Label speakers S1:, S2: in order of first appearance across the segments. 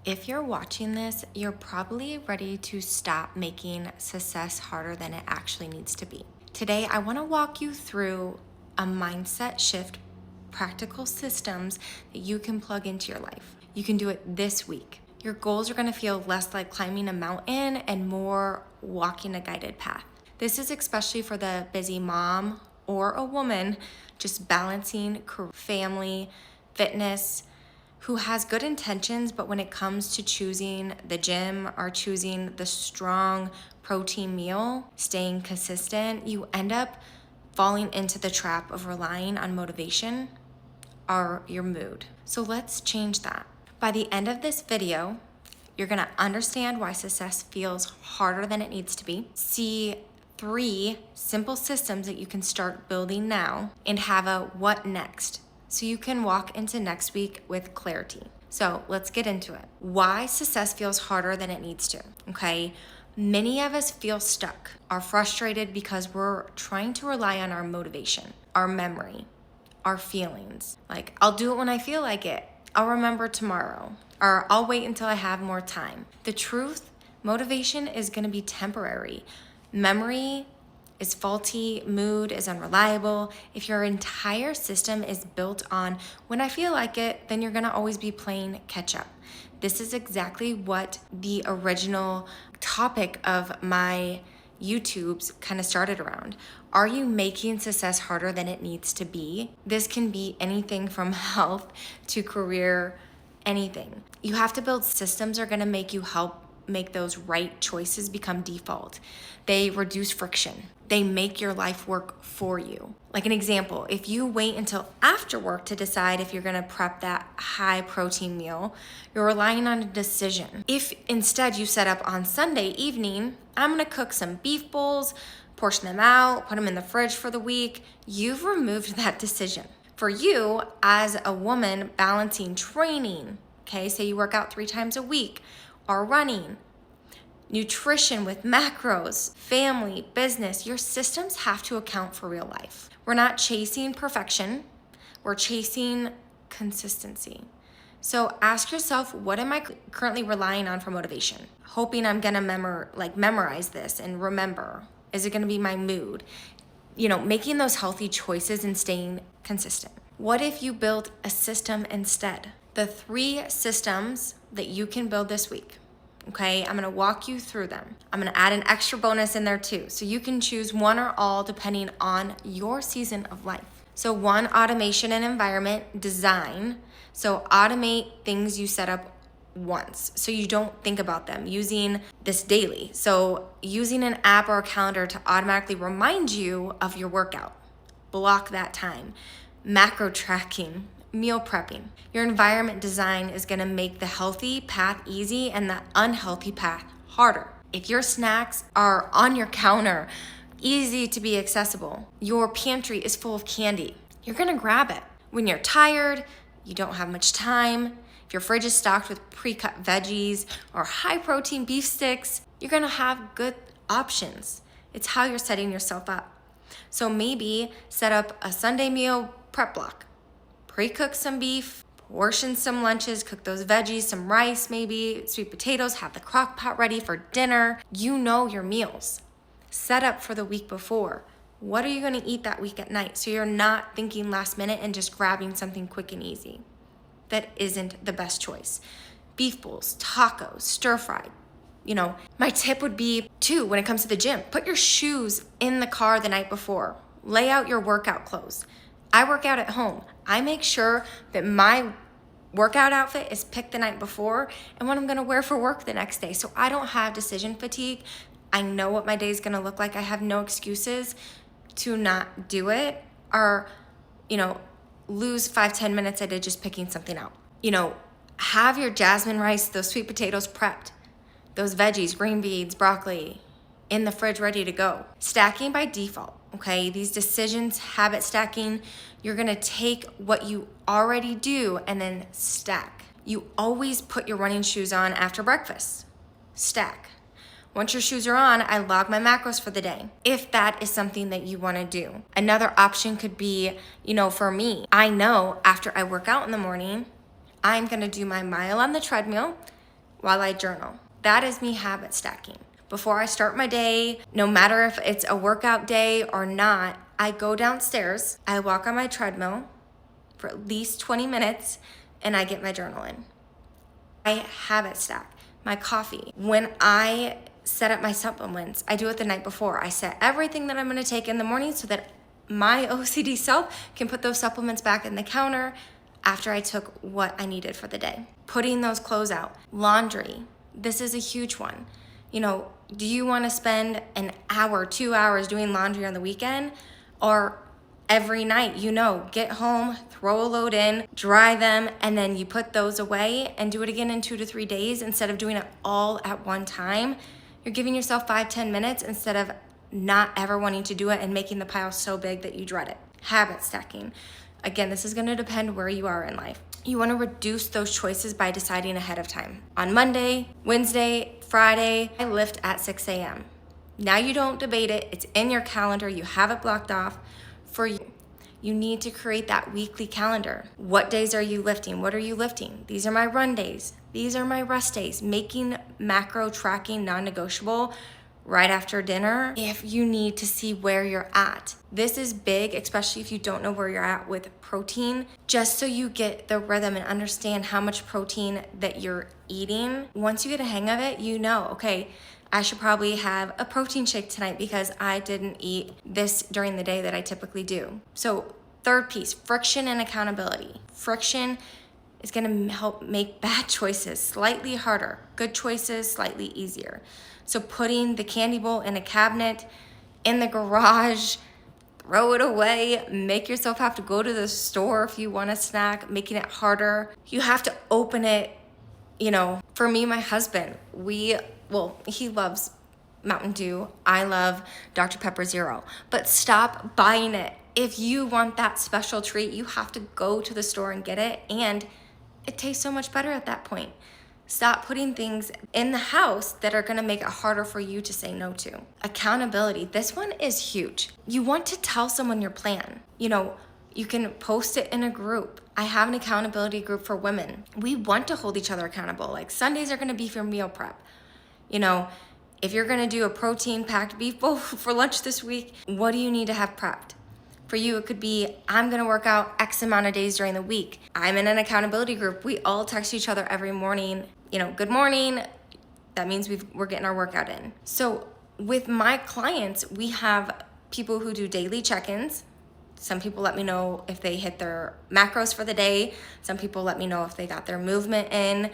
S1: If you're watching this, you're probably ready to stop making success harder than it actually needs to be. Today, I want to walk you through a mindset shift, practical systems that you can plug into your life. You can do it this week. Your goals are going to feel less like climbing a mountain and more walking a guided path. This is especially for the busy mom or a woman just balancing family, fitness, who has good intentions, but when it comes to choosing the gym or choosing the strong protein meal, staying consistent, you end up falling into the trap of relying on motivation or your mood. So let's change that. By the end of this video, you're gonna understand why success feels harder than it needs to be, see 3 simple systems that you can start building now, and have a what next, so you can walk into next week with clarity. So let's get into it. Why success feels harder than it needs to, okay? Many of us feel stuck, are frustrated because we're trying to rely on our motivation, our memory, our feelings. Like, I'll do it when I feel like it. I'll remember tomorrow, or I'll wait until I have more time. The truth, motivation is gonna be temporary. Memory is faulty, mood is unreliable. If your entire system is built on when I feel like it, then you're gonna always be playing catch up. This is exactly what the original topic of my YouTube's kind of started around. Are you making success harder than it needs to be? This can be anything from health to career, anything. You have to build systems that are gonna make you help make those right choices become default. They reduce friction. They make your life work for you. Like an example, if you wait until after work to decide if you're gonna prep that high protein meal, you're relying on a decision. If instead you set up on Sunday evening, I'm gonna cook some beef bowls, portion them out, put them in the fridge for the week, you've removed that decision. For you, as a woman balancing training, okay, say you work out 3 times a week, or running, nutrition with macros, family, business, your systems have to account for real life. We're not chasing perfection, we're chasing consistency. So ask yourself, what am I currently relying on for motivation? Hoping I'm gonna memorize this and remember. Is it gonna be my mood? Making those healthy choices and staying consistent. What if you build a system instead? The 3 systems that you can build this week, okay? I'm gonna walk you through them. I'm gonna add an extra bonus in there too, so you can choose one or all depending on your season of life. So 1, automation and environment design. So automate things you set up once, so you don't think about them, using this daily. So using an app or a calendar to automatically remind you of your workout. Block that time. Macro tracking. Meal prepping. Your environment design is gonna make the healthy path easy and the unhealthy path harder. If your snacks are on your counter, easy to be accessible, your pantry is full of candy, you're gonna grab it. When you're tired, you don't have much time, if your fridge is stocked with pre-cut veggies or high protein beef sticks, you're gonna have good options. It's how you're setting yourself up. So maybe set up a Sunday meal prep block. Pre-cook some beef, portion some lunches, cook those veggies, some rice maybe, sweet potatoes, have the crock pot ready for dinner. You know your meals. Set up for the week before. What are you gonna eat that week at night? So you're not thinking last minute and just grabbing something quick and easy. That isn't the best choice. Beef bowls, tacos, stir-fried. My tip would be too, when it comes to the gym, put your shoes in the car the night before. Lay out your workout clothes. I work out at home. I make sure that my workout outfit is picked the night before and what I'm gonna wear for work the next day. So I don't have decision fatigue. I know what my day is gonna look like. I have no excuses to not do it or, lose 5-10 minutes I did just picking something out. Have your jasmine rice, those sweet potatoes prepped, those veggies, green beans, broccoli, in the fridge ready to go. Stacking by default. Okay, these decisions, habit stacking, you're gonna take what you already do and then stack. You always put your running shoes on after breakfast. Stack. Once your shoes are on, I log my macros for the day, if that is something that you wanna do. Another option could be, for me, I know after I work out in the morning, I'm gonna do my mile on the treadmill, while I journal. That is me habit stacking. Before I start my day, no matter if it's a workout day or not, I go downstairs, I walk on my treadmill for at least 20 minutes, and I get my journal in. I habit stack my coffee. When I set up my supplements, I do it the night before. I set everything that I'm gonna take in the morning so that my OCD self can put those supplements back in the counter after I took what I needed for the day. Putting those clothes out. Laundry. This is a huge one. You know, do you wanna spend an hour, 2 hours doing laundry on the weekend? Or every night, get home, throw a load in, dry them, and then you put those away and do it again in 2 to 3 days instead of doing it all at one time? You're giving yourself 5-10 minutes instead of not ever wanting to do it and making the pile so big that you dread it. Habit stacking. Again, this is gonna depend where you are in life. You wanna reduce those choices by deciding ahead of time. On Monday, Wednesday, Friday, I lift at 6 a.m. Now you don't debate it, it's in your calendar, you have it blocked off for you. You need to create that weekly calendar. What days are you lifting? What are you lifting? These are my run days. These are my rest days. Making macro tracking non-negotiable right after dinner if you need to see where you're at. This is big, especially if you don't know where you're at with protein, just so you get the rhythm and understand how much protein that you're eating. Once you get a hang of it, okay, I should probably have a protein shake tonight because I didn't eat this during the day that I typically do. So third piece, friction and accountability. Friction is gonna help make bad choices slightly harder, good choices slightly easier. So putting the candy bowl in a cabinet, in the garage, throw it away, make yourself have to go to the store if you want a snack, making it harder. You have to open it. For me, my husband, he loves Mountain Dew. I love Dr. Pepper Zero, but stop buying it. If you want that special treat, you have to go to the store and get it, and it tastes so much better at that point. Stop putting things in the house that are gonna make it harder for you to say no to. Accountability, this one is huge. You want to tell someone your plan. You can post it in a group. I have an accountability group for women. We want to hold each other accountable. Like Sundays are gonna be for meal prep. If you're gonna do a protein-packed beef bowl for lunch this week, what do you need to have prepped? For you, it could be, I'm gonna work out X amount of days during the week. I'm in an accountability group. We all text each other every morning, good morning. That means we're getting our workout in. So with my clients, we have people who do daily check-ins. Some people let me know if they hit their macros for the day. Some people let me know if they got their movement in.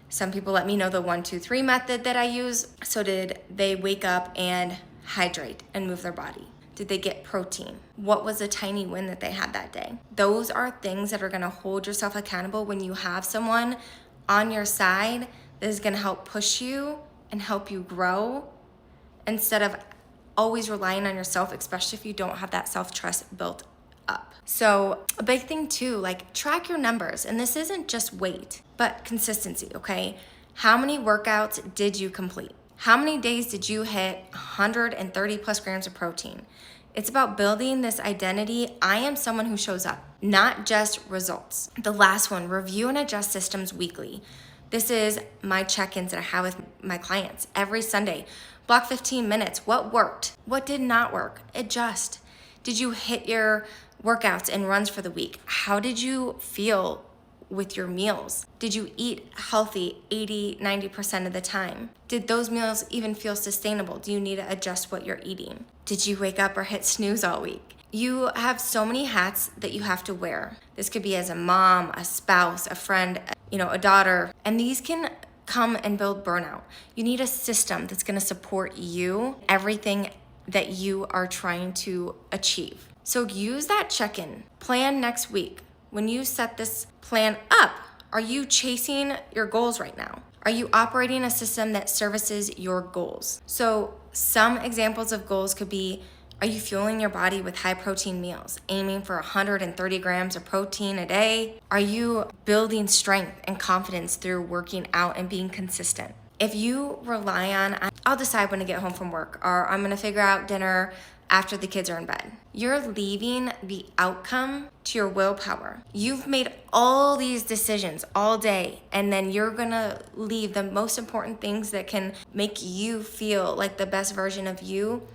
S1: Some people let me know the 1-2-3 method that I use. So did they wake up and hydrate and move their body? Did they get protein? What was a tiny win that they had that day? Those are things that are gonna hold yourself accountable when you have someone on your side that is gonna help push you and help you grow instead of always relying on yourself, especially if you don't have that self-trust built up. So a big thing too, track your numbers. And this isn't just weight, but consistency, okay? How many workouts did you complete? How many days did you hit 130 plus grams of protein? It's about building this identity. I am someone who shows up, not just results. The last one, review and adjust systems weekly. This is my check-ins that I have with my clients every Sunday. Block 15 minutes. What worked? What did not work? Adjust. Did you hit your workouts and runs for the week? How did you feel with your meals? Did you eat healthy 80-90% of the time? Did those meals even feel sustainable? Do you need to adjust what you're eating? Did you wake up or hit snooze all week? You have so many hats that you have to wear. This could be as a mom, a spouse, a friend, a daughter, and these can come and build burnout. You need a system that's gonna support you, everything that you are trying to achieve. So use that check-in. Plan next week. When you set this plan up, are you chasing your goals right now? Are you operating a system that services your goals? So some examples of goals could be, are you fueling your body with high protein meals, aiming for 130 grams of protein a day? Are you building strength and confidence through working out and being consistent? If you rely on, I'll decide when to get home from work, or I'm gonna figure out dinner after the kids are in bed. You're leaving the outcome to your willpower. You've made all these decisions all day, and then you're gonna leave the most important things that can make you feel like the best version of you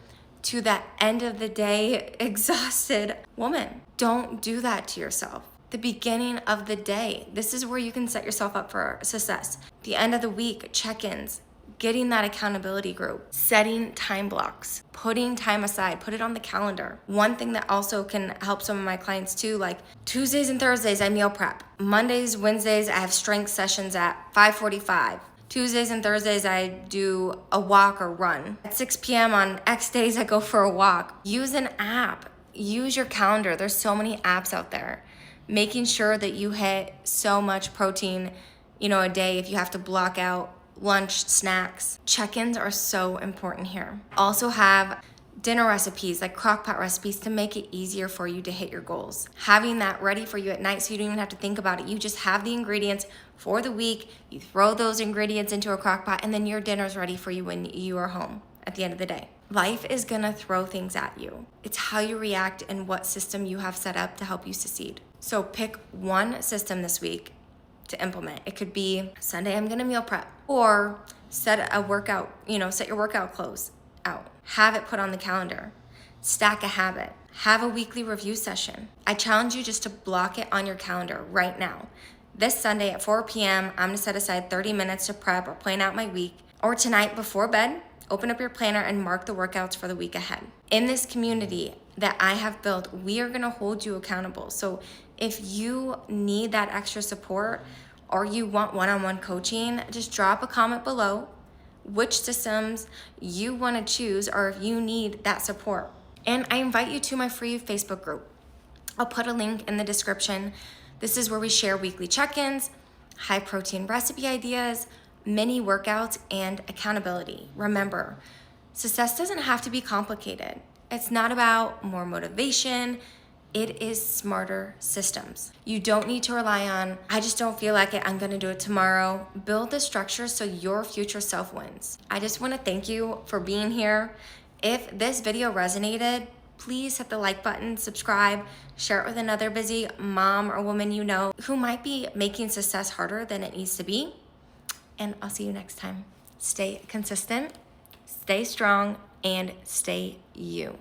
S1: to that end of the day exhausted woman. Don't do that to yourself. The beginning of the day, this is where you can set yourself up for success. The end of the week, check-ins, getting that accountability group, setting time blocks, putting time aside, put it on the calendar. One thing that also can help some of my clients too, like Tuesdays and Thursdays, I meal prep. Mondays, Wednesdays, I have strength sessions at 5:45. Tuesdays and Thursdays, I do a walk or run. At 6 p.m. on X days, I go for a walk. Use an app. Use your calendar. There's so many apps out there. Making sure that you hit so much protein, a day if you have to block out lunch, snacks. Check-ins are so important here. Also have dinner recipes, like crock pot recipes, to make it easier for you to hit your goals. Having that ready for you at night so you don't even have to think about it. You just have the ingredients for the week, you throw those ingredients into a crock pot, and then your dinner's ready for you when you are home at the end of the day. Life is gonna throw things at you. It's how you react and what system you have set up to help you succeed. So pick one system this week to implement. It could be Sunday, I'm gonna meal prep, or set a workout, set your workout clothes out. Have it put on the calendar. Stack a habit. Have a weekly review session. I challenge you just to block it on your calendar right now. This Sunday at 4 p.m., I'm gonna set aside 30 minutes to prep or plan out my week. Or tonight before bed, open up your planner and mark the workouts for the week ahead. In this community that I have built, we are gonna hold you accountable. So if you need that extra support or you want one-on-one coaching, just drop a comment below which systems you wanna choose or if you need that support. And I invite you to my free Facebook group. I'll put a link in the description. This is where we share weekly check-ins, high protein recipe ideas, mini workouts, and accountability. Remember, success doesn't have to be complicated. It's not about more motivation. It is smarter systems. You don't need to rely on, I just don't feel like it, I'm gonna do it tomorrow. Build the structure so your future self wins. I just wanna thank you for being here. If this video resonated, please hit the like button, subscribe, share it with another busy mom or woman you know who might be making success harder than it needs to be. And I'll see you next time. Stay consistent, stay strong, and stay you.